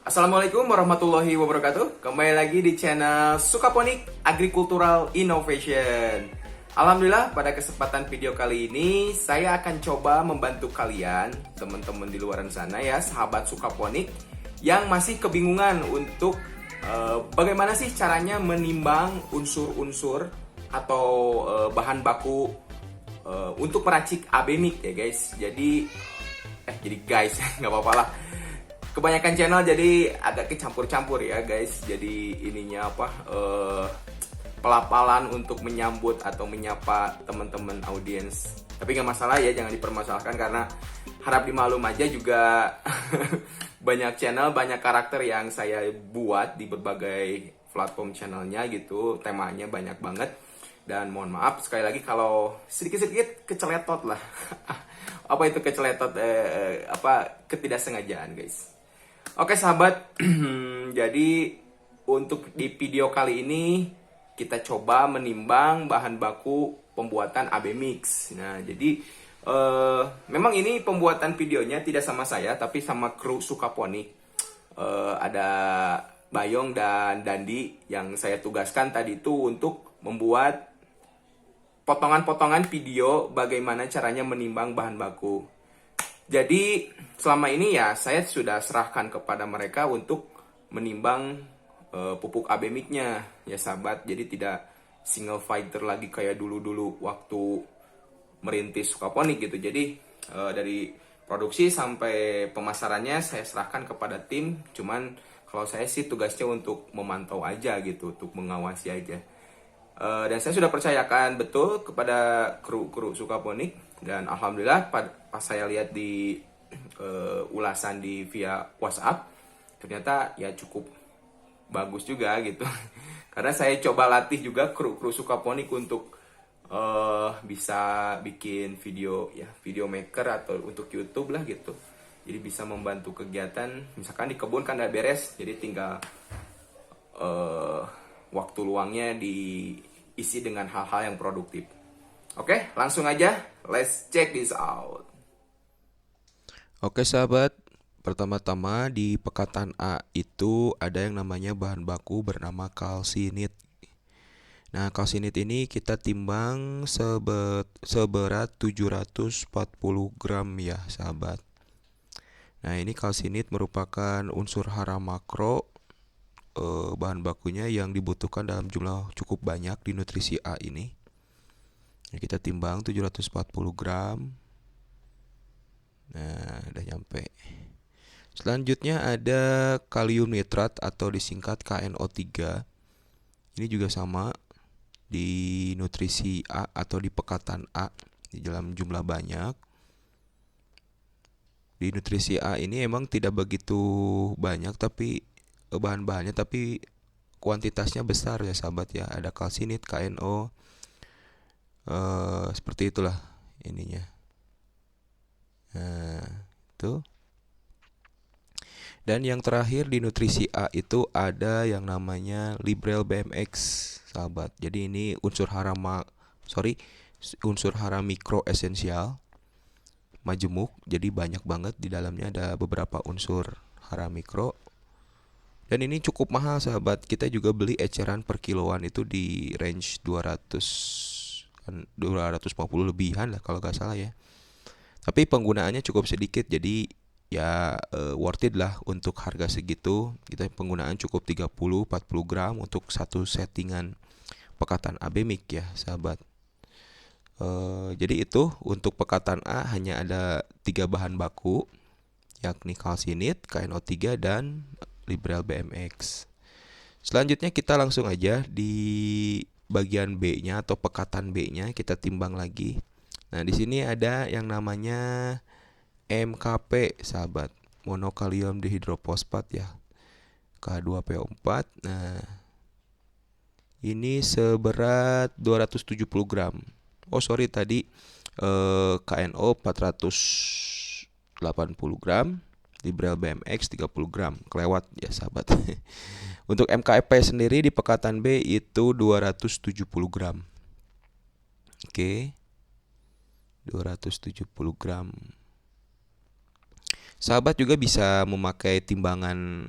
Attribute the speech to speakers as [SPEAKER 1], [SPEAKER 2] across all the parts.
[SPEAKER 1] Assalamualaikum warahmatullahi wabarakatuh. Kembali lagi di channel Sukaponik Agricultural Innovation. Alhamdulillah, pada kesempatan video kali ini saya akan coba membantu kalian, teman-teman di luar sana ya, sahabat Sukaponik yang masih kebingungan untuk bagaimana sih caranya menimbang unsur-unsur atau bahan baku untuk meracik AB mix ya guys. Jadi guys, nggak apa-apa lah. Kebanyakan channel jadi agak kecampur-campur ya guys. Jadi ininya pelapalan untuk menyambut atau menyapa teman-teman audiens. Tapi nggak masalah ya, jangan dipermasalahkan karena harap dimaklum aja juga banyak channel, banyak karakter yang saya buat di berbagai platform channelnya gitu. Temanya banyak banget. Dan mohon maaf sekali lagi kalau sedikit-sedikit keceletot lah. Apa itu keceletot? Ketidaksengajaan guys. Oke sahabat, jadi untuk di video kali ini kita coba menimbang bahan baku pembuatan AB mix. Nah jadi memang ini pembuatan videonya tidak sama saya tapi sama kru Sukaponik. Ada Bayong dan Dandi yang saya tugaskan tadi itu untuk membuat potongan-potongan video bagaimana caranya menimbang bahan baku. Jadi selama ini ya saya sudah serahkan kepada mereka untuk menimbang pupuk AB mix-nya ya sahabat. Jadi tidak single fighter lagi kayak dulu-dulu waktu merintis Sukaponik gitu. Jadi dari produksi sampai pemasarannya saya serahkan kepada tim. Cuman kalau saya sih tugasnya untuk memantau aja gitu, untuk mengawasi aja. Dan saya sudah percayakan betul kepada kru Sukaponik. Dan alhamdulillah pas saya lihat di ulasan di via WhatsApp, ternyata ya cukup bagus juga gitu. Karena saya coba latih juga kru Sukaponik untuk bisa bikin video ya, video maker atau untuk YouTube lah gitu. Jadi bisa membantu kegiatan, misalkan di kebun kan udah beres, jadi tinggal waktu luangnya diisi dengan hal-hal yang produktif. Oke, langsung aja. Let's check this out.
[SPEAKER 2] Oke sahabat, pertama-tama di pekatan A itu ada yang namanya bahan baku bernama kalsinit. Nah, kalsinit ini kita timbang seberat 740 gram ya sahabat. Nah, ini kalsinit merupakan unsur hara makro, bahan bakunya yang dibutuhkan dalam jumlah cukup banyak di nutrisi A ini. Nah, kita timbang 740 gram. Nah, udah nyampe. Selanjutnya ada kalium nitrat atau disingkat KNO3. Ini juga sama di nutrisi A atau di pekatan A di dalam jumlah banyak. Di nutrisi A ini emang tidak begitu banyak tapi bahan-bahannya tapi kuantitasnya besar ya sahabat ya. Ada kalsinit, KNO, seperti itulah ininya. Nah, itu. Dan yang terakhir di nutrisi A itu ada yang namanya Librel BMX, sahabat. Jadi ini unsur hara mikro esensial majemuk. Jadi banyak banget di dalamnya, ada beberapa unsur hara mikro. Dan ini cukup mahal, sahabat. Kita juga beli eceran per kiloan itu di range 250 lebihan lah kalau nggak salah ya. Tapi penggunaannya cukup sedikit, jadi ya worth it lah untuk harga segitu. Kita penggunaan cukup 30-40 gram untuk satu settingan pekatan AB mix ya sahabat. Jadi itu untuk pekatan A hanya ada 3 bahan baku, yakni kalsinit, KNO3 dan Librel BMX. Selanjutnya kita langsung aja di bagian B-nya atau pekatan B-nya kita timbang lagi. Nah, di sini ada yang namanya MKP, sahabat. Monokalium dihidrofosfat ya. K2PO4. Nah, ini seberat 270 gram. Oh, sorry tadi KNO 480 gram, Librel BMX 30 gram. Kelewat ya, sahabat. Untuk MKP sendiri di pekatan B itu 270 gram. Oke. 270 gram. Sahabat juga bisa memakai timbangan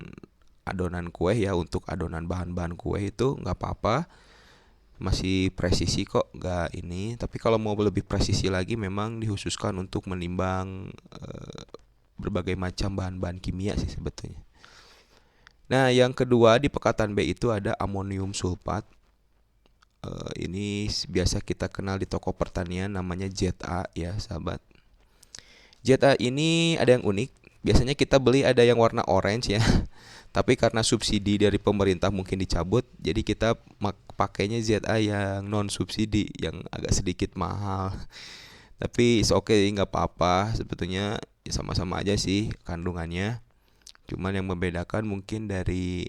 [SPEAKER 2] adonan kue ya. Untuk adonan bahan-bahan kue itu nggak apa-apa, masih presisi kok, nggak ini. Tapi kalau mau lebih presisi lagi memang dikhususkan untuk menimbang berbagai macam bahan-bahan kimia sih sebetulnya. Nah, yang kedua di pekatan B itu ada amonium sulfat. Ini biasa kita kenal di toko pertanian, namanya ZA ya sahabat. ZA ini ada yang unik. Biasanya kita beli ada yang warna orange ya. Tapi karena subsidi dari pemerintah mungkin dicabut, jadi kita pakainya ZA yang non subsidi, yang agak sedikit mahal. Tapi is okay, nggak apa-apa sebetulnya, ya sama-sama aja sih kandungannya. Cuman yang membedakan mungkin dari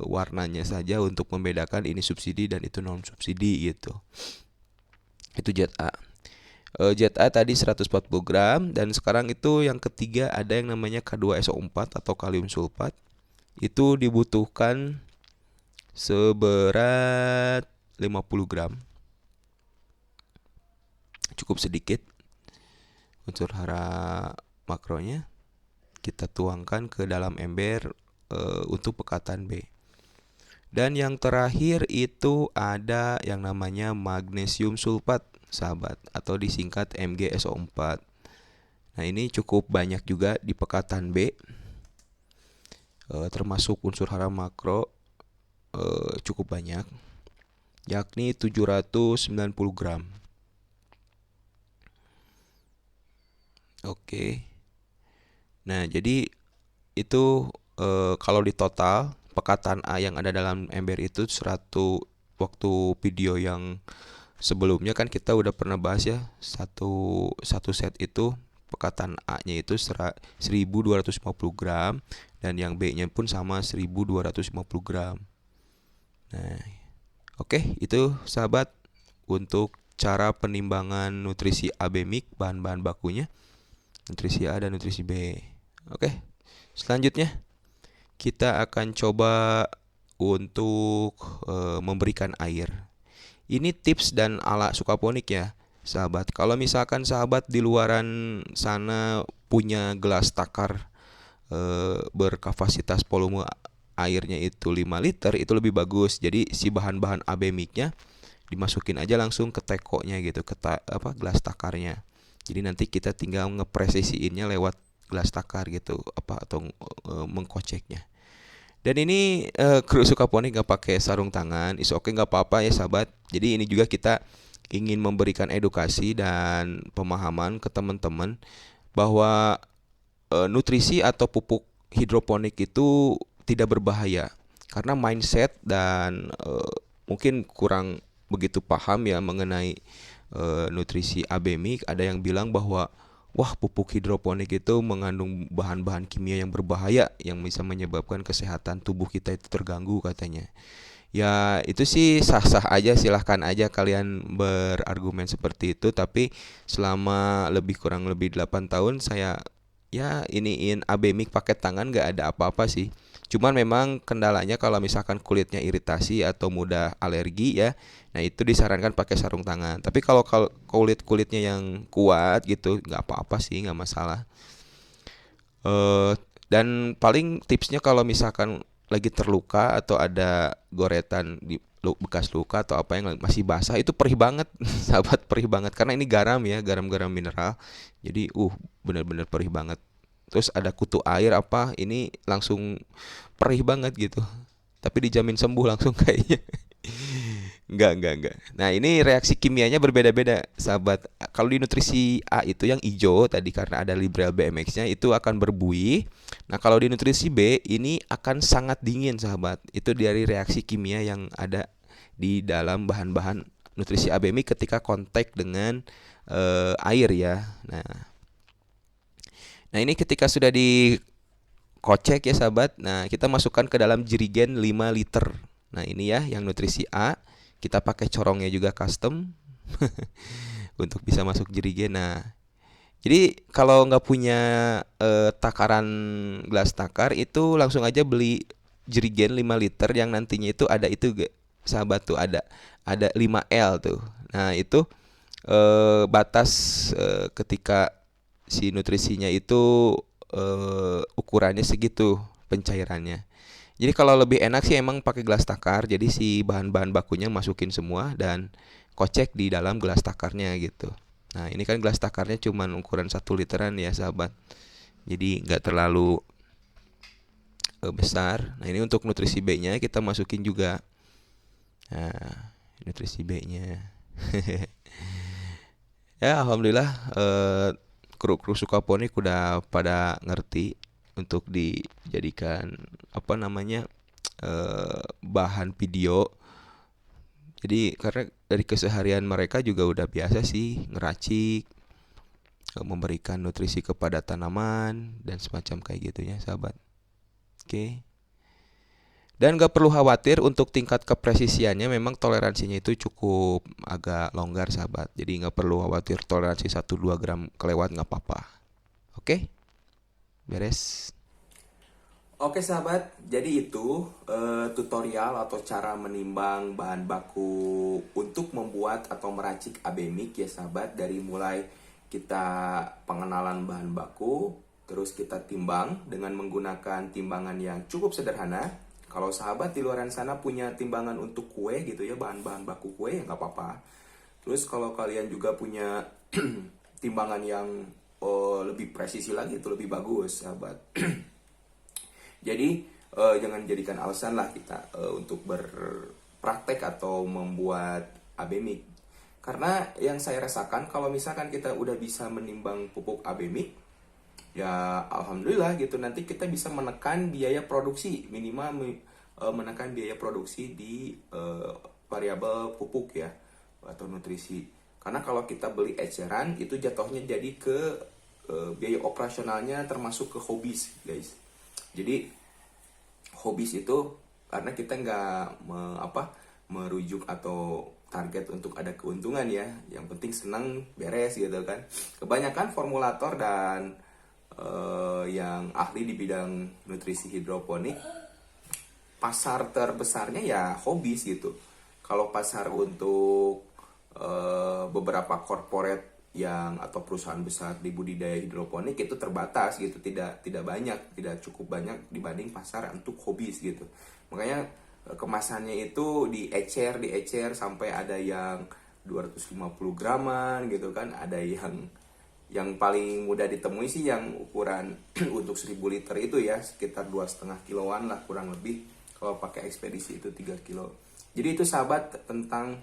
[SPEAKER 2] warnanya saja untuk membedakan ini subsidi dan itu non subsidi gitu. Itu ZA. ZA tadi 140 gram, dan sekarang itu yang ketiga ada yang namanya K2SO4 atau kalium sulfat. Itu dibutuhkan seberat 50 gram. Cukup sedikit. Unsur hara makronya kita tuangkan ke dalam ember untuk pekatan B. Dan yang terakhir itu ada yang namanya magnesium sulfat sahabat, atau disingkat MgSO4. Nah, ini cukup banyak juga di pekatan B, termasuk unsur hara makro cukup banyak, yakni 790 gram. Oke. Nah, jadi itu kalau di total pekatan A yang ada dalam ember itu 100. Waktu video yang sebelumnya kan kita udah pernah bahas ya, satu set itu pekatan A-nya itu 1250 gram, dan yang B-nya pun sama 1250 gram. Nah, oke, itu sahabat untuk cara penimbangan nutrisi AB mix, bahan-bahan bakunya, nutrisi A dan nutrisi B. Oke, selanjutnya kita akan coba untuk memberikan air. Ini tips dan ala sukaponik ya sahabat. Kalau misalkan sahabat di luaran sana punya gelas takar berkapasitas volume airnya itu 5 liter, itu lebih bagus. Jadi si bahan-bahan AB mix-nya dimasukin aja langsung ke tekonya gitu, ke gelas takarnya. Jadi nanti kita tinggal ngepresisiinnya lewat gelas takar gitu, atau mengkoceknya. Dan ini kru sukaponik nggak pakai sarung tangan, is oke, nggak apa-apa ya sahabat. Jadi ini juga kita ingin memberikan edukasi dan pemahaman ke teman-teman bahwa nutrisi atau pupuk hidroponik itu tidak berbahaya, karena mindset dan mungkin kurang begitu paham ya mengenai nutrisi AB mix. Ada yang bilang bahwa wah, pupuk hidroponik itu mengandung bahan-bahan kimia yang berbahaya yang bisa menyebabkan kesehatan tubuh kita itu terganggu katanya. Ya, itu sih sah-sah aja, silahkan aja kalian berargumen seperti itu. Tapi selama kurang lebih 8 tahun saya ya iniin AB mix pakai tangan, gak ada apa-apa sih. Cuman memang kendalanya kalau misalkan kulitnya iritasi atau mudah alergi ya, nah itu disarankan pakai sarung tangan. Tapi kalau kulitnya yang kuat gitu, nggak apa-apa sih, nggak masalah. Dan paling tipsnya kalau misalkan lagi terluka atau ada goretan di bekas luka atau apa yang masih basah, itu perih banget sahabat, perih banget, karena ini garam ya, garam-garam mineral. Jadi bener-bener perih banget. Terus ada kutu air apa, ini langsung perih banget gitu. Tapi dijamin sembuh langsung kayaknya. Enggak. Nah, ini reaksi kimianya berbeda-beda, sahabat. Kalau di nutrisi A itu yang hijau tadi karena ada Liberal BMX-nya itu akan berbuih. Nah, kalau di nutrisi B ini akan sangat dingin, sahabat. Itu dari reaksi kimia yang ada di dalam bahan-bahan nutrisi AB mix ketika kontak dengan air ya. Nah, ini ketika sudah dikocek ya, sahabat. Nah, kita masukkan ke dalam jerigen 5 liter. Nah, ini ya yang nutrisi A. Kita pakai corongnya juga custom untuk bisa masuk jerigen. Nah, jadi kalau nggak punya takaran gelas takar, itu langsung aja beli jerigen 5 liter yang nantinya itu ada itu sahabat tuh, ada 5L tuh. Nah, itu batas ketika si nutrisinya itu ukurannya segitu pencairannya. Jadi kalau lebih enak sih emang pakai gelas takar. Jadi si bahan-bahan bakunya masukin semua dan kocek di dalam gelas takarnya gitu. Nah ini kan gelas takarnya cuman ukuran 1 literan ya sahabat. Jadi nggak terlalu besar. Nah ini untuk nutrisi B-nya kita masukin juga. Nah nutrisi B-nya. Ya alhamdulillah kru-kru Sukaponik udah pada ngerti untuk dijadikan apa namanya bahan video. Jadi karena dari keseharian mereka juga udah biasa sih ngeracik, memberikan nutrisi kepada tanaman dan semacam kayak gitunya sahabat. Oke. Dan gak perlu khawatir untuk tingkat kepresisiannya, memang toleransinya itu cukup agak longgar sahabat. Jadi gak perlu khawatir toleransi 1-2 gram kelewat gak apa-apa. Oke? Beres.
[SPEAKER 1] Oke sahabat, jadi itu tutorial atau cara menimbang bahan baku untuk membuat atau meracik abemik ya sahabat. Dari mulai kita pengenalan bahan baku, terus kita timbang dengan menggunakan timbangan yang cukup sederhana. Kalau sahabat di luar sana punya timbangan untuk kue gitu ya, bahan-bahan baku kue ya nggak apa-apa. Terus kalau kalian juga punya timbangan yang lebih presisi lagi, itu lebih bagus sahabat. Jadi jangan jadikan alasan lah kita untuk berpraktek atau membuat abemik. Karena yang saya rasakan kalau misalkan kita udah bisa menimbang pupuk abemik, ya alhamdulillah gitu, nanti kita bisa menekan biaya produksi, minimal menekan biaya produksi di variabel pupuk ya atau nutrisi. Karena kalau kita beli eceran itu jatuhnya jadi ke biaya operasionalnya termasuk ke hobis guys. Jadi hobis itu karena kita nggak merujuk atau target untuk ada keuntungan ya, yang penting senang beres gitu kan. Kebanyakan formulator dan yang ahli di bidang nutrisi hidroponik, pasar terbesarnya ya hobis gitu. Kalau pasar untuk beberapa corporate yang atau perusahaan besar di budidaya hidroponik itu terbatas gitu, tidak banyak, tidak cukup banyak dibanding pasar untuk hobis gitu. Makanya kemasannya itu diecer sampai ada yang 250 graman gitu kan, ada yang paling mudah ditemui sih yang ukuran untuk 1000 liter itu ya sekitar 2,5 kiloan lah kurang lebih. Kalau pakai ekspedisi itu 3 kilo. Jadi itu sahabat tentang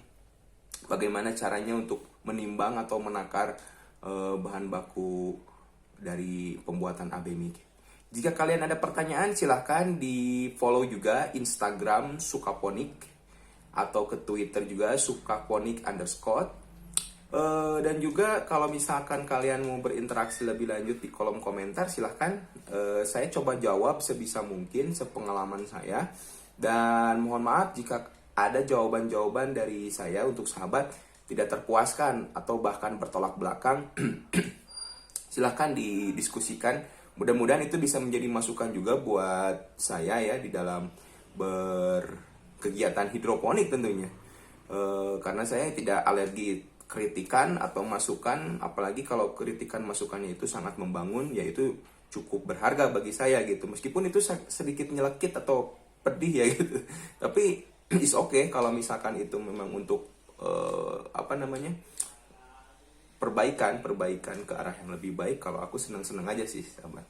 [SPEAKER 1] bagaimana caranya untuk menimbang atau menakar bahan baku dari pembuatan abemik. Jika kalian ada pertanyaan silahkan di follow juga Instagram Sukaponik atau ke Twitter juga Sukaponik_. Dan juga kalau misalkan kalian mau berinteraksi lebih lanjut di kolom komentar, silahkan saya coba jawab sebisa mungkin sepengalaman saya. Dan mohon maaf jika ada jawaban-jawaban dari saya untuk sahabat tidak terpuaskan atau bahkan bertolak belakang. Silahkan didiskusikan. Mudah-mudahan itu bisa menjadi masukan juga buat saya ya di dalam berkegiatan hidroponik tentunya. Karena saya tidak alergi kritikan atau masukan, apalagi kalau kritikan masukannya itu sangat membangun, yaitu cukup berharga bagi saya gitu. Meskipun itu sedikit nyelekit atau pedih ya gitu, tapi is okay kalau misalkan itu memang untuk perbaikan ke arah yang lebih baik. Kalau aku senang-senang aja sih sahabat.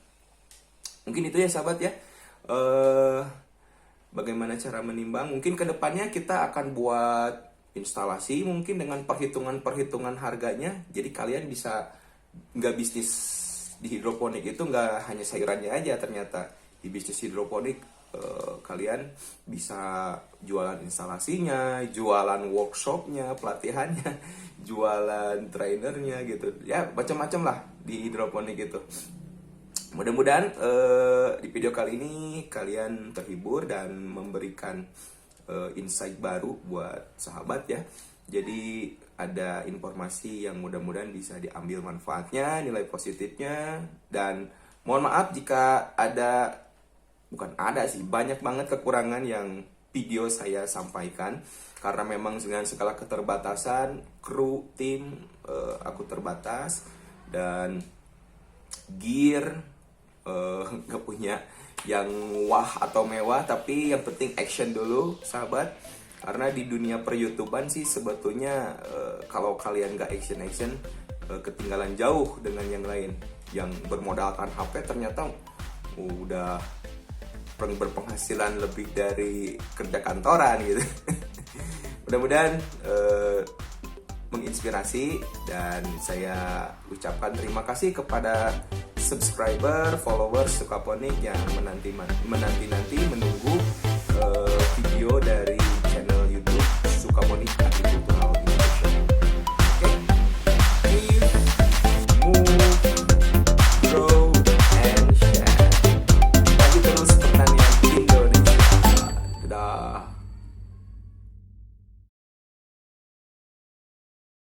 [SPEAKER 1] Mungkin itu ya sahabat ya, bagaimana cara menimbang. Mungkin kedepannya kita akan buat instalasi mungkin dengan perhitungan harganya. Jadi kalian bisa nggak bisnis di hidroponik itu nggak hanya sayurannya aja, ternyata di bisnis hidroponik kalian bisa jualan instalasinya, jualan workshopnya, pelatihannya, jualan trainernya gitu ya, macam-macam lah di hidroponik itu. Mudah-mudahan di video kali ini kalian terhibur dan memberikan insight baru buat sahabat ya. Jadi ada informasi yang mudah-mudahan bisa diambil manfaatnya, nilai positifnya. Dan mohon maaf jika banyak banget kekurangan yang video saya sampaikan, karena memang dengan segala keterbatasan kru tim aku terbatas, dan gear nggak punya yang wah atau mewah, tapi yang penting action dulu sahabat. Karena di dunia per-YouTuban sih sebetulnya kalau kalian nggak action ketinggalan jauh dengan yang lain yang bermodalkan HP ternyata udah berpenghasilan lebih dari kerja kantoran gitu. Mudah-mudahan menginspirasi, dan saya ucapkan terima kasih kepada subscriber, followers Sukaponik yang menanti menunggu video dari